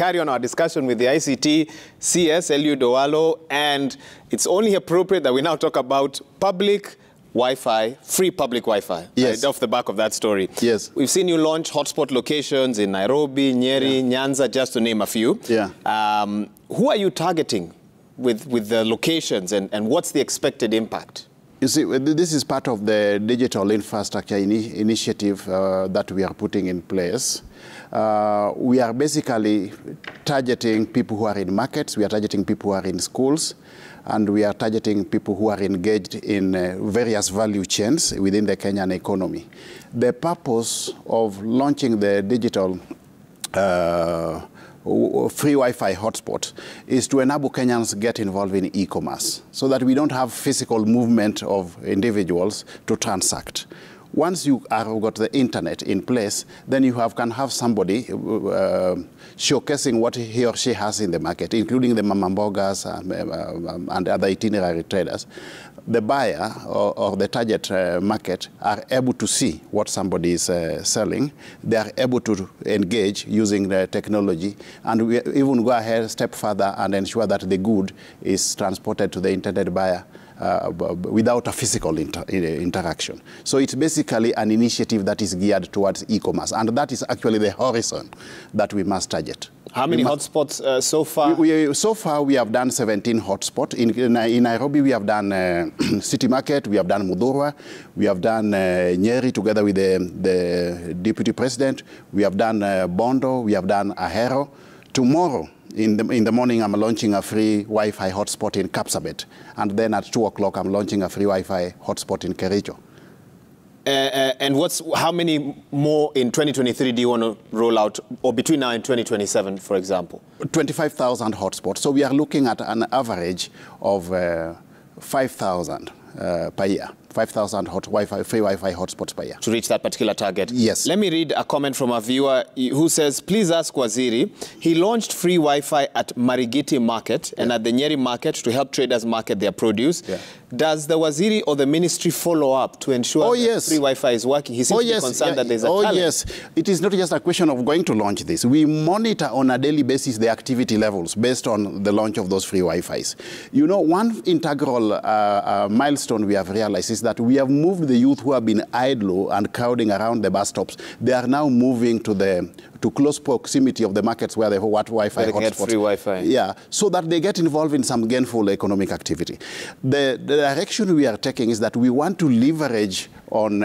carry on our discussion with the ICT CS Owalo, and it's only appropriate that we now talk about public Wi-Fi, free public Wi-Fi. Yes. Right, off the back of that story. Yes. We've seen you launch hotspot locations in Nairobi, Nyeri, Nyanza, just to name a few. Yeah. Who are you targeting with the locations, and what's the expected impact? You see, this is part of the digital infrastructure initiative that we are putting in place. We are basically targeting people who are in markets, we are targeting people who are in schools, and we are targeting people who are engaged in various value chains within the Kenyan economy. The purpose of launching the digital free Wi-Fi hotspot is to enable Kenyans get involved in e-commerce so that we don't have physical movement of individuals to transact. Once you have got the internet in place, then you can have somebody showcasing what he or she has in the market, including the mamambogas and other itinerary traders. The buyer or the target market are able to see what somebody is selling. They are able to engage using the technology, and we even go ahead a step further and ensure that the good is transported to the intended buyer without a physical interaction. So it's basically an initiative that is geared towards e-commerce, and that is actually the horizon that we must target. How many hotspots so far? So far, we have done 17 hotspots. In Nairobi, we have done City Market, we have done Mudhurwa, we have done Nyeri together with the Deputy President, we have done Bondo, we have done Ahero. Tomorrow, in the morning, I'm launching a free Wi-Fi hotspot in Kapsabet. And then at 2 o'clock, I'm launching a free Wi-Fi hotspot in Kericho. And how many more in 2023 do you want to roll out, or between now and 2027, for example? 25,000 hotspots. So we are looking at an average of 5,000 per year. 5,000 free Wi-Fi hotspots per year. To reach that particular target? Yes. Let me read a comment from a viewer who says, please ask Waziri, he launched free Wi-Fi at Marigiti Market and at the Nyeri Market to help traders market their produce. Yeah. Does the Waziri or the ministry follow up to ensure that free Wi-Fi is working? He seems to be concerned that there's a challenge. Yes. It is not just a question of going to launch this. We monitor on a daily basis the activity levels based on the launch of those free Wi-Is. You know, one integral milestone we have realized is that we have moved the youth who have been idle and crowding around the bus stops. They are now moving to close proximity of the markets where the Wi-Fi hotspots. Free Wi-Fi. Yeah, so that they get involved in some gainful economic activity. The direction we are taking is that we want to leverage on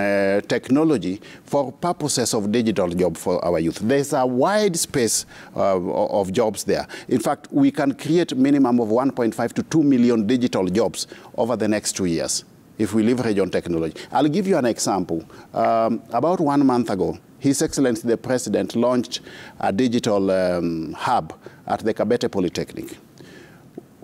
technology for purposes of digital job for our youth. There's a wide space of jobs there. In fact, we can create a minimum of 1.5 to 2 million digital jobs over the next 2 years if we leverage on technology. I'll give you an example. About 1 month ago, His Excellency the President launched a digital hub at the Kabete Polytechnic.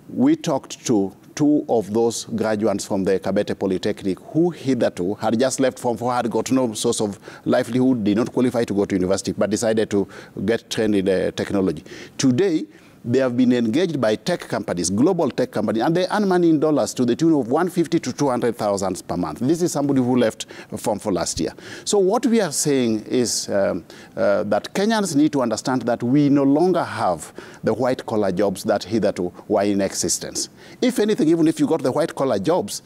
We talked to 2 of those graduates from the Kabete Polytechnic who hitherto had just left Form 4, had got no source of livelihood, did not qualify to go to university, but decided to get trained in technology. Today, they have been engaged by tech companies, global tech companies, and they earn money in dollars to the tune of 150 to 200,000 per month. This is somebody who left Form 4 last year. So what we are saying is that Kenyans need to understand that we no longer have the white-collar jobs that hitherto were in existence. If anything, even if you got the white-collar jobs,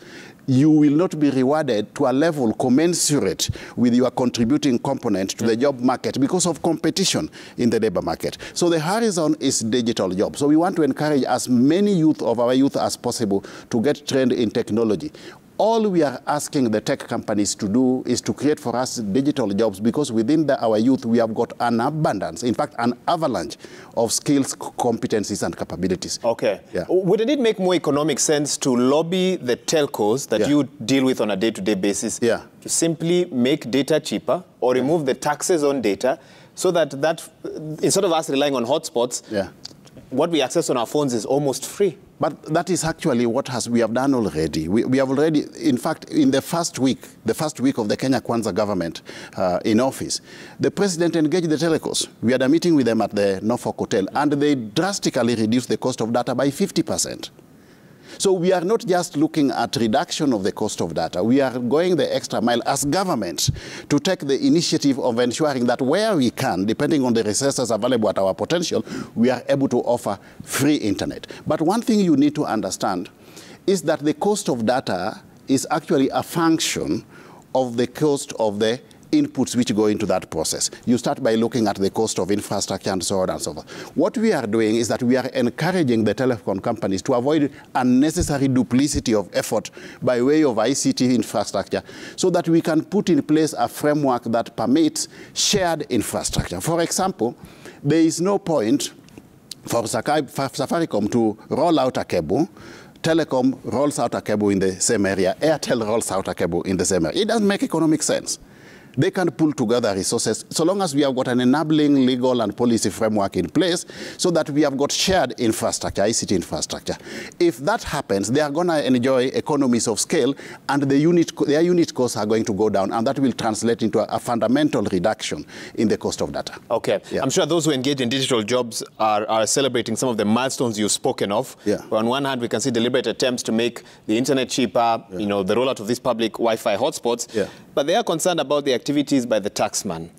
you will not be rewarded to a level commensurate with your contributing component to the job market because of competition in the labor market. So the horizon is digital jobs. So we want to encourage as many of our youth as possible to get trained in technology. All we are asking the tech companies to do is to create for us digital jobs, because within our youth we have got an abundance, in fact an avalanche of skills, competencies and capabilities. Okay. Yeah. Wouldn't it make more economic sense to lobby the telcos that you deal with on a day-to-day basis to simply make data cheaper or remove the taxes on data, so that instead of us relying on hotspots, what we access on our phones is almost free? But that is actually what we have done already. We have already, in fact, in the first week of the Kenya Konza government in office, the president engaged the telcos. We had a meeting with them at the Norfolk Hotel, and they drastically reduced the cost of data by 50%. So we are not just looking at reduction of the cost of data. We are going the extra mile as government to take the initiative of ensuring that where we can, depending on the resources available at our potential, we are able to offer free internet. But one thing you need to understand is that the cost of data is actually a function of the cost of the inputs which go into that process. You start by looking at the cost of infrastructure and so on and so forth. What we are doing is that we are encouraging the telecom companies to avoid unnecessary duplicity of effort by way of ICT infrastructure so that we can put in place a framework that permits shared infrastructure. For example, there is no point for Safaricom to roll out a cable, Telecom rolls out a cable in the same area, Airtel rolls out a cable in the same area. It doesn't make economic sense. They can pull together resources so long as we have got an enabling legal and policy framework in place so that we have got shared infrastructure, ICT infrastructure. If that happens, they are going to enjoy economies of scale and their unit costs are going to go down, and that will translate into a fundamental reduction in the cost of data. Okay. Yeah. I'm sure those who engage in digital jobs are celebrating some of the milestones you've spoken of. Yeah. On one hand, we can see deliberate attempts to make the internet cheaper, the rollout of these public Wi-Fi hotspots. Yeah. But they are concerned about the activities by the taxman,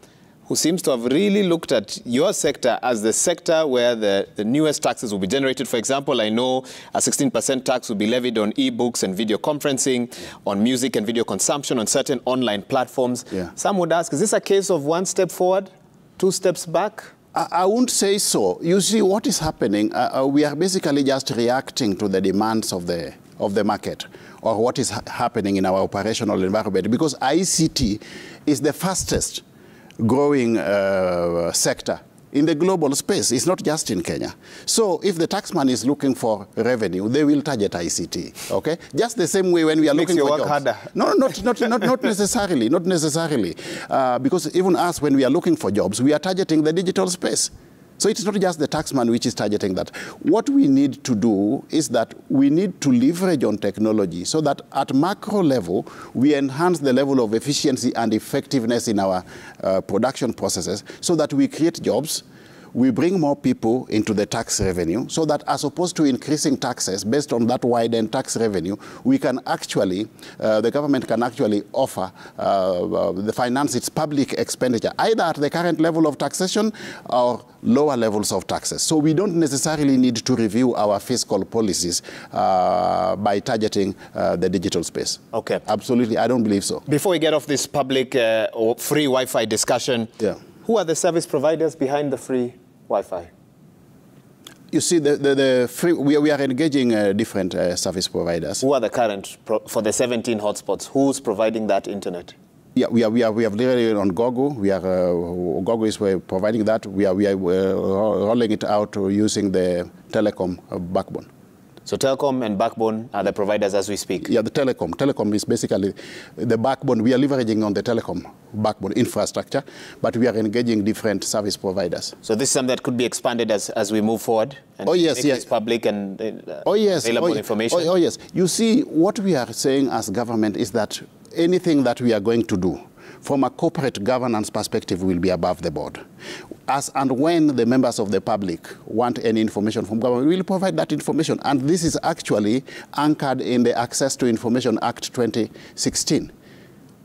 who seems to have really looked at your sector as the sector where the newest taxes will be generated. For example, I know a 16% tax will be levied on e-books and video conferencing, on music and video consumption, on certain online platforms. Yeah. Some would ask, is this a case of one step forward, two steps back? I wouldn't say so. You see, what is happening, we are basically just reacting to the demands of the market, or what is happening in our operational environment, because ICT is the fastest growing sector in the global space. It's not just in Kenya. So if the taxman is looking for revenue, they will target ICT, okay? Just the same way when we are looking for jobs. Harder. No, not necessarily, not necessarily. Because even us, when we are looking for jobs, we are targeting the digital space. So it's not just the taxman which is targeting that. What we need to do is that we need to leverage on technology so that at macro level, we enhance the level of efficiency and effectiveness in our production processes so that we create jobs, we bring more people into the tax revenue so that as opposed to increasing taxes based on that widened tax revenue, we can actually, the government can actually offer the finance its public expenditure, either at the current level of taxation or lower levels of taxes. So we don't necessarily need to review our fiscal policies by targeting the digital space. Okay. Absolutely, I don't believe so. Before we get off this public or free Wi-Fi discussion, who are the service providers behind the free Wi-Fi? You see, the free, we are engaging different service providers. Who are the current, for the 17 hotspots, who's providing that internet? Yeah, we have literally on Google. Google is providing that. We are rolling it out using the Telecom backbone. So Telcom and Backbone are the providers as we speak? Yeah, the Telecom. Telecom is basically the backbone. We are leveraging on the Telecom backbone infrastructure, but we are engaging different service providers. So this is something that could be expanded as we move forward? And yes. It's public and available information? Oh, yes. You see, what we are saying as government is that anything that we are going to do from a corporate governance perspective will be above the board. As and when the members of the public want any information from government, we will provide that information. And this is actually anchored in the Access to Information Act 2016.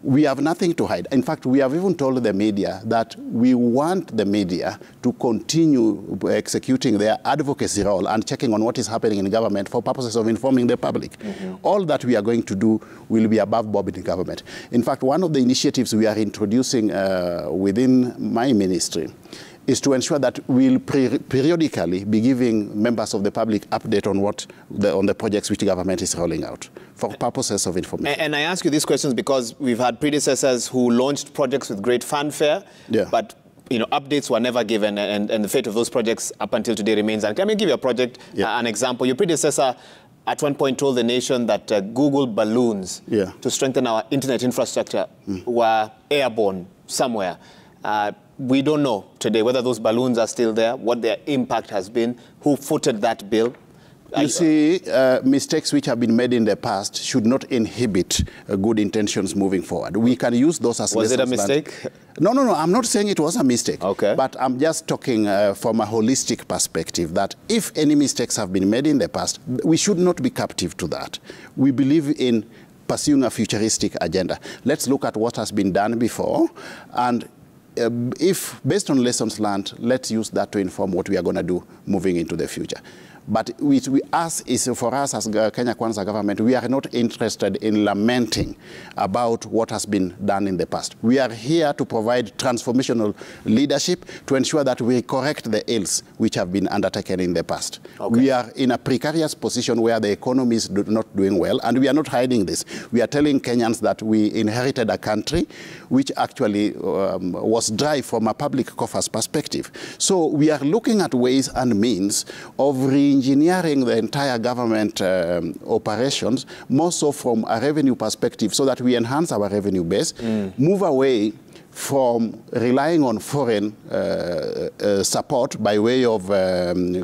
We have nothing to hide. In fact, we have even told the media that we want the media to continue executing their advocacy role and checking on what is happening in government for purposes of informing the public. All that we are going to do will be above board in government. In fact, one of the initiatives we are introducing within my ministry is to ensure that we'll periodically be giving members of the public update on on the projects which the government is rolling out for purposes of information. And I ask you these questions because we've had predecessors who launched projects with great fanfare, but updates were never given, and the fate of those projects up until today remains unclear. Let me give you a project, an example. Your predecessor at one point told the nation that Google balloons to strengthen our internet infrastructure were airborne somewhere. We don't know today whether those balloons are still there, what their impact has been, who footed that bill. You see, mistakes which have been made in the past should not inhibit good intentions moving forward. We can use those as lessons. Was it a mistake? No, I'm not saying it was a mistake. Okay. But I'm just talking from a holistic perspective that if any mistakes have been made in the past, we should not be captive to that. We believe in pursuing a futuristic agenda. Let's look at what has been done before, and if, based on lessons learned, let's use that to inform what we are going to do moving into the future. But for us as Kenya Kwanza government, we are not interested in lamenting about what has been done in the past. We are here to provide transformational leadership to ensure that we correct the ills which have been undertaken in the past. Okay. We are in a precarious position where the economy is not doing well, and we are not hiding this. We are telling Kenyans that we inherited a country which actually was dry from a public coffers perspective. So we are looking at ways and means of re-engineering the entire government operations, more so from a revenue perspective, so that we enhance our revenue base, move away from relying on foreign support by way of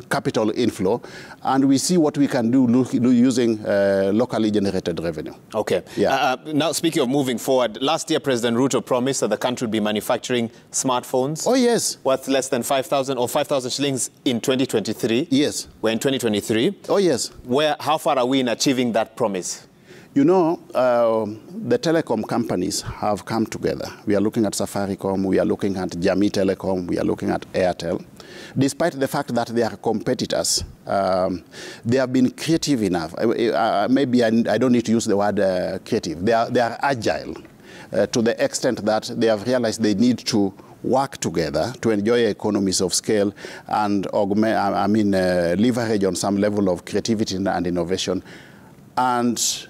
capital inflow, and we see what we can do using locally generated revenue. Okay. Yeah. Now, speaking of moving forward, last year President Ruto promised that the country would be manufacturing smartphones. Oh, yes. Worth less than 5,000 or 5,000 shillings in 2023. Yes. We're in 2023. Oh, yes. How far are we in achieving that promise? You know, the telecom companies have come together. We are looking at Safaricom, we are looking at Jamii Telecom, we are looking at Airtel. Despite the fact that they are competitors, they have been creative enough. Maybe I don't need to use the word creative. They are agile to the extent that they have realized they need to work together to enjoy economies of scale and leverage on some level of creativity and innovation, and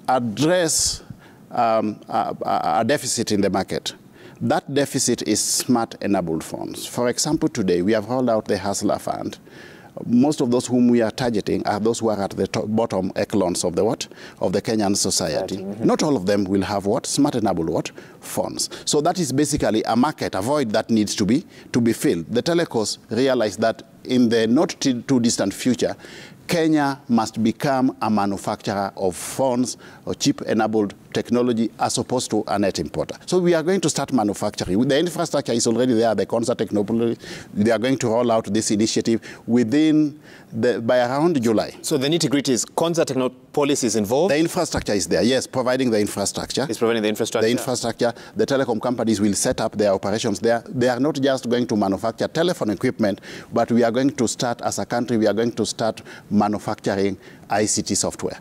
address a deficit in the market. That deficit is smart-enabled phones. For example, today we have rolled out the Hustler Fund. Most of those whom we are targeting are those who are at the bottom echelons of the of the Kenyan society. Not all of them will have smart-enabled phones. So that is basically a market, a void that needs to be filled. The telecos realize that in the not too distant future, Kenya must become a manufacturer of phones or chip-enabled technology as opposed to a net importer. So we are going to start manufacturing. The infrastructure is already there, the Konza technology. They are going to roll out this initiative by around July. So the nitty-gritty is Konza Technopolis is involved? The infrastructure is there, yes, providing the infrastructure. It's providing the infrastructure? The infrastructure. The telecom companies will set up their operations there. They are not just going to manufacture telephone equipment, but we are going to start, as a country, we are going to start manufacturing ICT software.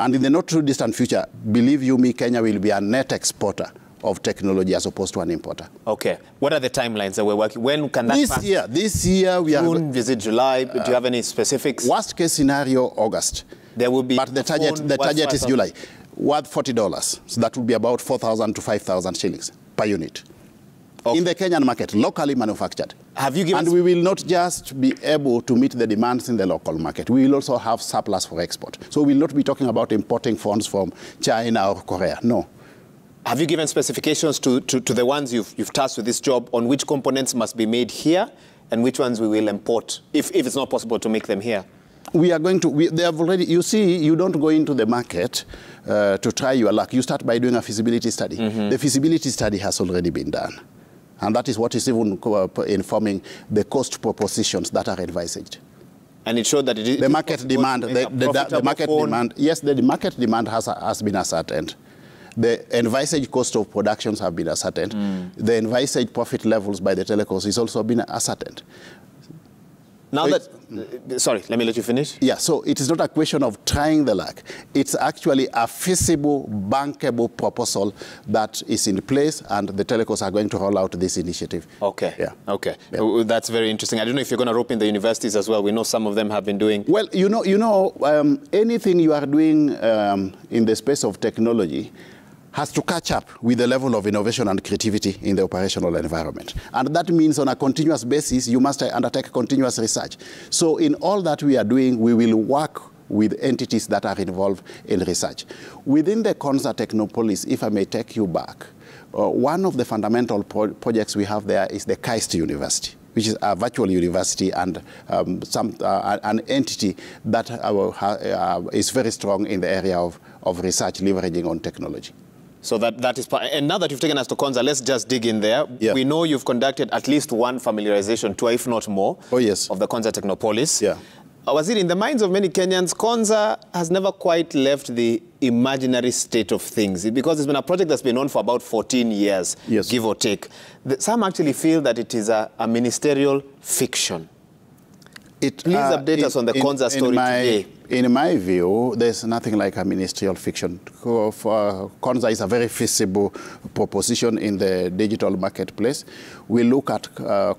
And in the not too distant future, believe you me, Kenya will be a net exporter of technology as opposed to an importer. Okay. What are the timelines that we're working? When can that This year we June, is it July? Do you have any specifics? Worst case scenario, August. There will be. But the target is July. Worth $40. So that will be about 4,000 to 5,000 shillings per unit. Okay. In the Kenyan market, locally manufactured. Have you given? And we will not just be able to meet the demands in the local market. We will also have surplus for export. So we will not be talking about importing phones from China or Korea. No. Have you given specifications to the ones you've tasked with this job on which components must be made here and which ones we will import if it's not possible to make them here? We are going to, they have already, you see, you don't go into the market to try your luck. You start by doing a feasibility study. The feasibility study has already been done. And that is what is even informing the cost propositions that are envisaged. And it showed that the market demand, the market demand, yes, the market demand has been ascertained. The envisaged cost of productions have been ascertained. The envisaged profit levels by the telecos is also been ascertained. Now sorry, let me let you finish. Yeah, so it is not a question of trying the luck. It's actually a feasible, bankable proposal that is in place, and the telecos are going to roll out this initiative. Okay. Yeah. Okay. Yeah. That's very interesting. I don't know if you're going to rope in the universities as well. We know some of them have been doing. Well, anything you are doing in the space of technology has to catch up with the level of innovation and creativity in the operational environment. And that means on a continuous basis, you must undertake continuous research. So in all that we are doing, we will work with entities that are involved in research. Within the Konza Technopolis, if I may take you back, one of the fundamental projects we have there is the KAIST University. which is a virtual university and an entity that is very strong in the area of research leveraging on technology. So that is part. And now that you've taken us to Konza, let's just dig in there. Yeah. We know you've conducted at least one familiarization tour, if not more, of the Konza Technopolis. Yeah. Waziri, in the minds of many Kenyans, Konza has never quite left the imaginary state of things because it's been a project that's been on for about 14 years, give or take. Some actually feel that it is a ministerial fiction. Please update us on the Konza story today. In my view, there's nothing like a ministerial fiction. Konza is a very feasible proposition in the digital marketplace. We look at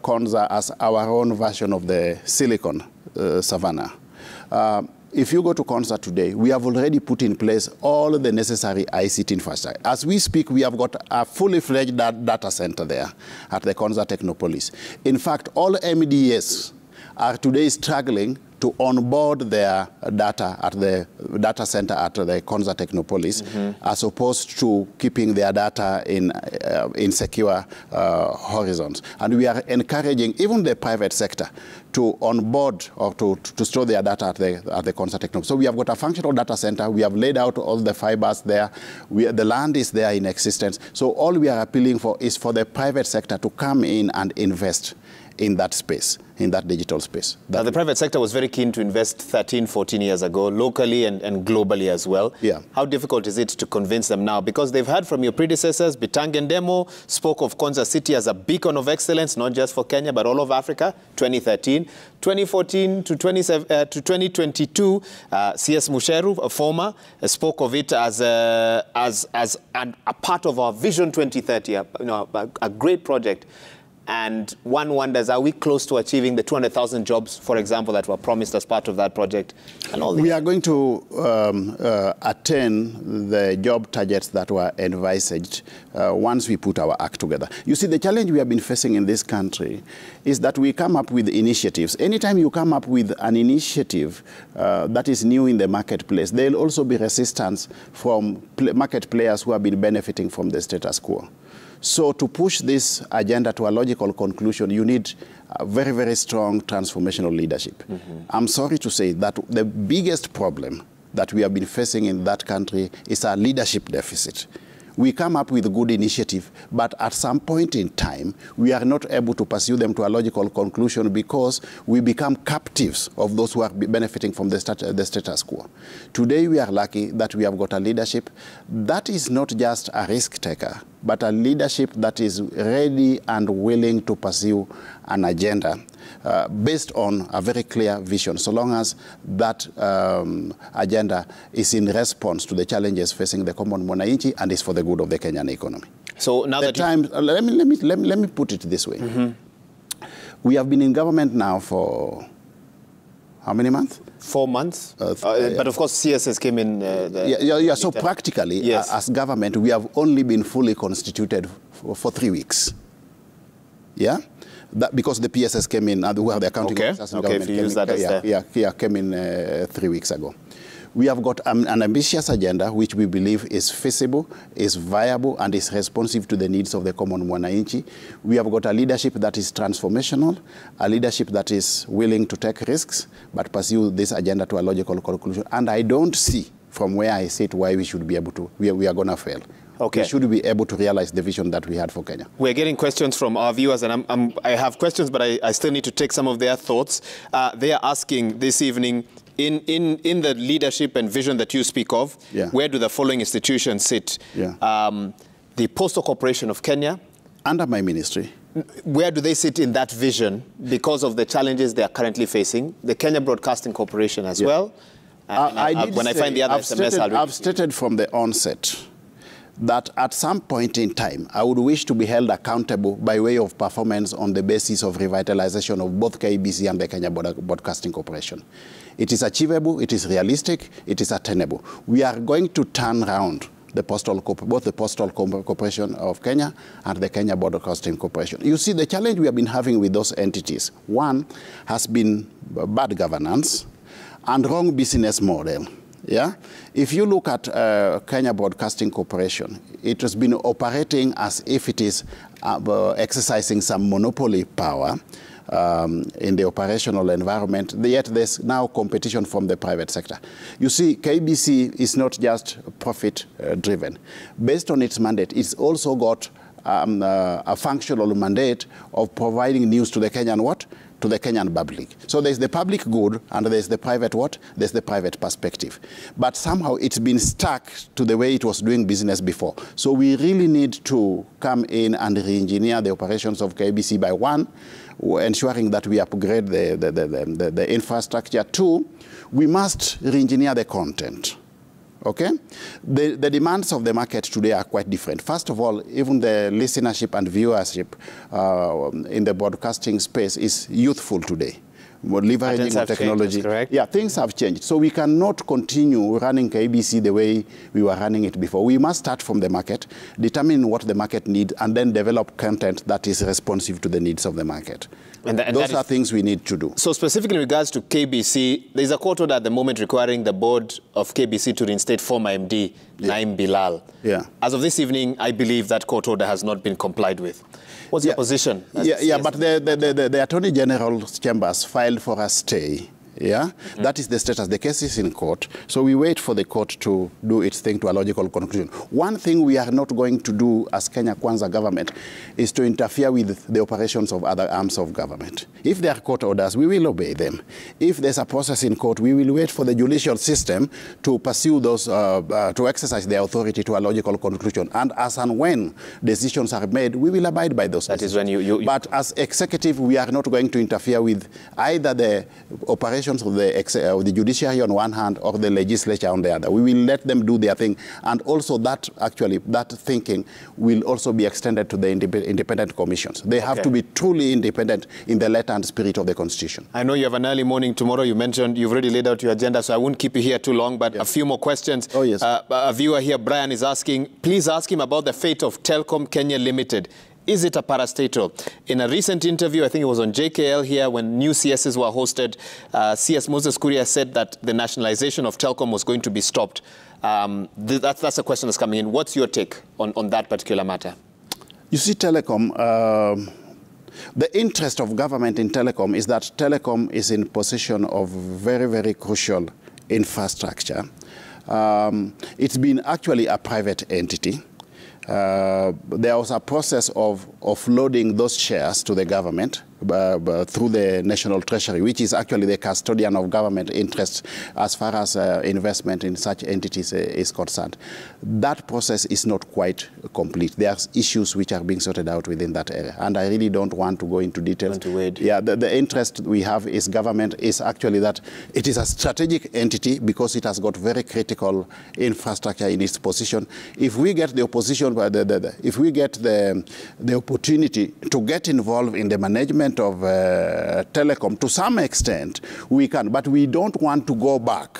Konza as our own version of the Silicon Savannah. If you go to Konza today, we have already put in place all the necessary ICT infrastructure. As we speak, we have got a fully fledged data center there at the Konza Technopolis. In fact, all MDAs are today struggling to onboard their data at the data center at the Konza Technopolis, as opposed to keeping their data in secure horizons. And we are encouraging even the private sector to onboard or to store their data at the Konza Technopolis. So we have got a functional data center. We have laid out all the fibers there. The land is there in existence. So all we are appealing for is for the private sector to come in and invest in that space, in that digital space. Now, the private sector was very keen to invest 13, 14 years ago, locally and globally as well. Yeah. How difficult is it to convince them now? Because they've heard from your predecessors, Bitangen Demo spoke of Konza City as a beacon of excellence, not just for Kenya, but all of Africa, 2013. 2014 to 2022, CS Musheru, a former, spoke of it as a part of our Vision 2030, a great project. And one wonders, are we close to achieving the 200,000 jobs, for example, that were promised as part of that project? And all we are going to attain the job targets that were envisaged once we put our act together. You see, the challenge we have been facing in this country is that we come up with initiatives. Anytime you come up with an initiative that is new in the marketplace, there will also be resistance from market players who have been benefiting from the status quo. So to push this agenda to a logical conclusion, you need a very, very strong transformational leadership. I'm sorry to say that the biggest problem that we have been facing in that country is a leadership deficit. We come up with a good initiative, but at some point in time, we are not able to pursue them to a logical conclusion because we become captives of those who are benefiting from the status quo. Today, we are lucky that we have got a leadership that is not just a risk taker, but a leadership that is ready and willing to pursue an agenda based on a very clear vision, so long as that agenda is in response to the challenges facing the common mwananchi and is for the good of the Kenyan economy. So now let me put it this way. We have been in government now for how many months? 4 months. But of course, CSS came in. So practically, as government, we have only been fully constituted for 3 weeks. Yeah? Because the PSS came in, where the accounting officers in government came in 3 weeks ago. We have got an ambitious agenda which we believe is feasible, is viable, and is responsive to the needs of the common mwananchi. We have got a leadership that is transformational, a leadership that is willing to take risks, but pursue this agenda to a logical conclusion. And I don't see, from where I sit, why we should be able to, we are going to fail. Okay. We should be able to realize the vision that we had for Kenya. We're getting questions from our viewers, and I have questions, but I still need to take some of their thoughts. They are asking this evening, in the leadership and vision that you speak of, where do the following institutions sit? The Postal Corporation of Kenya. Under my ministry. Where do they sit in that vision because of the challenges they are currently facing? The Kenya Broadcasting Corporation as well. I've stated from the onset that at some point in time, I would wish to be held accountable by way of performance on the basis of revitalization of both KBC and the Kenya Broadcasting Corporation. It is achievable, it is realistic, it is attainable. We are going to turn around both the Postal Corporation of Kenya and the Kenya Broadcasting Corporation. You see, the challenge we have been having with those entities, one has been bad governance and wrong business model. Yeah? If you look at Kenya Broadcasting Corporation, it has been operating as if it is exercising some monopoly power in the operational environment, yet there's now competition from the private sector. You see, KBC is not just profit-driven. Based on its mandate, it's also got a functional mandate of providing news to the Kenyan what? To the Kenyan public. So there's the public good and there's the private what? There's the private perspective. But somehow it's been stuck to the way it was doing business before. So we really need to come in and re-engineer the operations of KBC by one, ensuring that we upgrade the infrastructure. Two, we must re-engineer the content. Okay? The demands of the market today are quite different. First of all, even the listenership and viewership in the broadcasting space is youthful today. We're leveraging on technology. Correct? Yeah, things have changed. So we cannot continue running KBC the way we were running it before. We must start from the market, determine what the market needs, and then develop content that is responsive to the needs of the market. And those are things we need to do. So specifically in regards to KBC, there's a court order at the moment requiring the board of KBC to reinstate former MD, Naim Bilal. Yeah. As of this evening, I believe that court order has not been complied with. What's your position? Yeah, but the Attorney General's chambers filed for a stay. Yeah, that is the status. The case is in court, so we wait for the court to do its thing to a logical conclusion. One thing we are not going to do as Kenya Kwanza government is to interfere with the operations of other arms of government. If there are court orders, we will obey them. If there's a process in court, we will wait for the judicial system to pursue those, to exercise their authority to a logical conclusion. And as and when decisions are made, we will abide by those. That is when you... But as executive, we are not going to interfere with either the operations of the judiciary on one hand or the legislature on the other. We will let them do their thing. And also that thinking will also be extended to the independent commissions. They have to be truly independent in the letter and spirit of the Constitution. I know you have an early morning tomorrow. You mentioned you've already laid out your agenda, so I won't keep you here too long, but a few more questions. Oh, yes. A viewer here, Brian, is asking, please ask him about the fate of Telcom Kenya Limited. Is it a parastatal? In a recent interview, I think it was on JKL here, when new CSs were hosted, CS Moses Kuria said that the nationalization of Telcom was going to be stopped. That's a question that's coming in. What's your take on that particular matter? You see, Telecom, the interest of government in Telecom is that Telecom is in possession of very, very crucial infrastructure. It's been actually a private entity. There was a process of offloading those shares to the government through the National Treasury, which is actually the custodian of government interests as far as investment in such entities is concerned. That process is not quite complete. There are issues which are being sorted out within that area, and I really don't want to go into details. Yeah, the interest we have is government is actually that it is a strategic entity because it has got very critical infrastructure in its position. If we get the opposition, if we get the opportunity to get involved in the management of Telecom, to some extent, we can, but we don't want to go back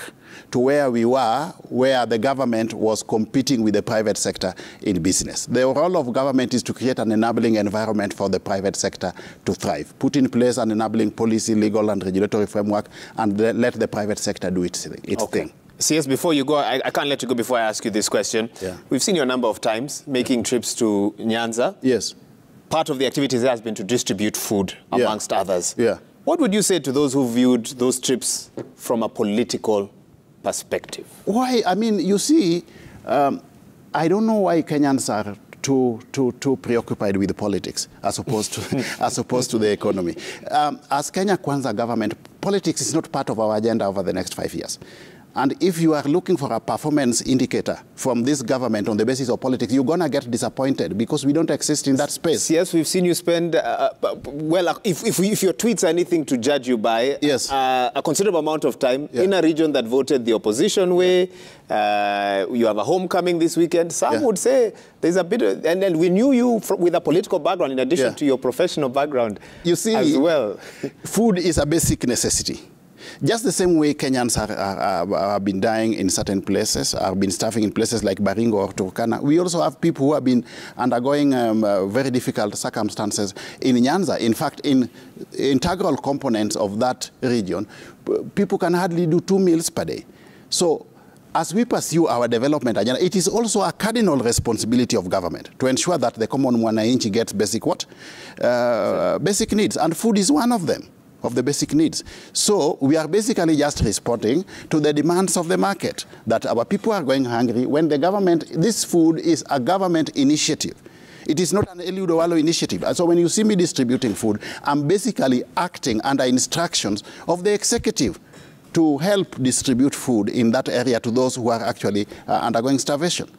to where we were, where the government was competing with the private sector in business. The role of government is to create an enabling environment for the private sector to thrive, put in place an enabling policy, legal and regulatory framework, and let the private sector do its thing. CS, before you go, I can't let you go before I ask you this question. Yeah. We've seen you a number of times making trips to Nyanza. Yes. Part of the activities there has been to distribute food, amongst others. Yeah. What would you say to those who viewed those trips from a political perspective? Why? I mean, you see, I don't know why Kenyans are too preoccupied with politics as opposed to the economy. As Kenya Kwanza government, politics is not part of our agenda over the next 5 years. And if you are looking for a performance indicator from this government on the basis of politics, you're going to get disappointed because we don't exist in that space. Yes, we've seen you spend, well, if your tweets are anything to judge you by, yes, a considerable amount of time in a region that voted the opposition way. You have a homecoming this weekend. Some would say there's a bit of, and then we knew you with a political background in addition to your professional background, you see, as well. Food is a basic necessity. Just the same way Kenyans have been dying in certain places, have been starving in places like Baringo or Turkana, we also have people who have been undergoing very difficult circumstances in Nyanza. In fact, in integral components of that region, people can hardly do 2 meals per day. So as we pursue our development agenda, it is also a cardinal responsibility of government to ensure that the common mwananchi gets basic what? Basic needs, and food is one of them, of the basic needs. So we are basically just responding to the demands of the market, that our people are going hungry when the government, this food is a government initiative. It is not an ICT Owalo initiative. And so when you see me distributing food, I'm basically acting under instructions of the executive to help distribute food in that area to those who are actually undergoing starvation.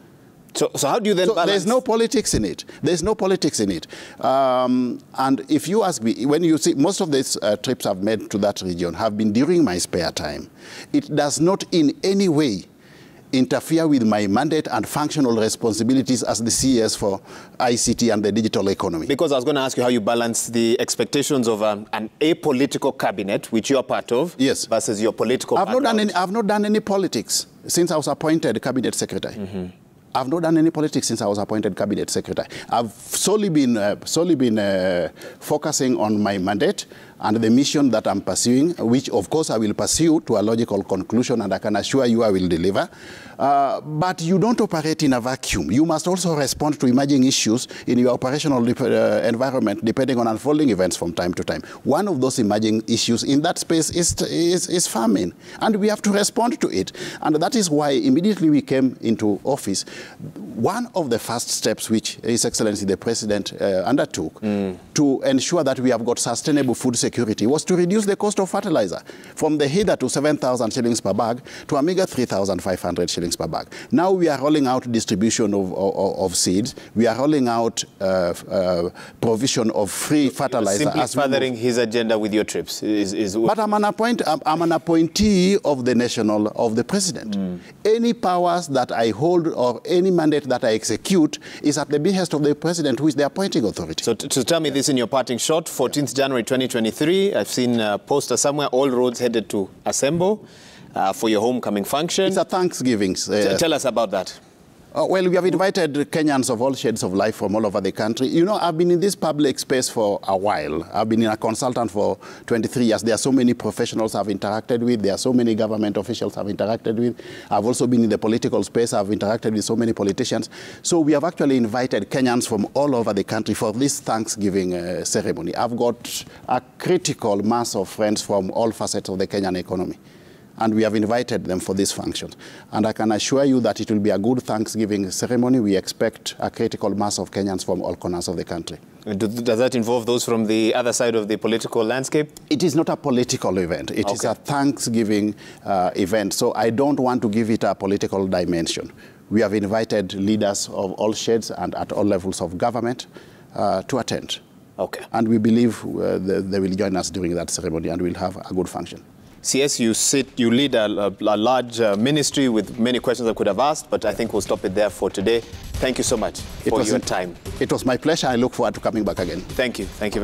So how do you then balance? There's no politics in it. There's no politics in it. And if you ask me, when you see, most of these trips I've made to that region have been during my spare time. It does not in any way interfere with my mandate and functional responsibilities as the CS for ICT and the digital economy. Because I was going to ask you how you balance the expectations of an apolitical cabinet, which you're part of, yes, versus your political background. I've not done any politics since I was appointed cabinet secretary. Mm-hmm. I've not done any politics since I was appointed cabinet secretary. I've solely been focusing on my mandate and the mission that I'm pursuing, which of course I will pursue to a logical conclusion, and I can assure you I will deliver. But you don't operate in a vacuum. You must also respond to emerging issues in your operational environment, depending on unfolding events from time to time. One of those emerging issues in that space is famine, and we have to respond to it. And that is why immediately we came into office, one of the first steps which His Excellency the President undertook to ensure that we have got sustainable food security was to reduce the cost of fertilizer from the hitherto 7,000 shillings per bag to a meager 3,500 shillings per bag. Now we are rolling out distribution of seeds. We are rolling out provision of free fertilizer. Simply furthering his agenda with your trips. But I'm an appointee of the President. Any powers that I hold or any mandate that I execute is at the behest of the President, who is the appointing authority. So to tell me this in your parting shot, 14th January 2023, I've seen a poster somewhere, all roads headed to Assemble for your homecoming function. It's a Thanksgiving. Tell us about that. Well, we have invited Kenyans of all shades of life from all over the country. You know, I've been in this public space for a while. I've been a consultant for 23 years. There are so many professionals I've interacted with. There are so many government officials I've interacted with. I've also been in the political space. I've interacted with so many politicians. So we have actually invited Kenyans from all over the country for this Thanksgiving ceremony. I've got a critical mass of friends from all facets of the Kenyan economy, and we have invited them for this function. And I can assure you that it will be a good Thanksgiving ceremony. We expect a critical mass of Kenyans from all corners of the country. Does that involve those from the other side of the political landscape? It is not a political event. It is a Thanksgiving event. So I don't want to give it a political dimension. We have invited leaders of all shades and at all levels of government to attend. Okay. And we believe they will join us during that ceremony, and we'll have a good function. CS, you lead a large ministry with many questions I could have asked, but I think we'll stop it there for today. Thank you so much for your time. It was my pleasure. I look forward to coming back again. Thank you. Thank you.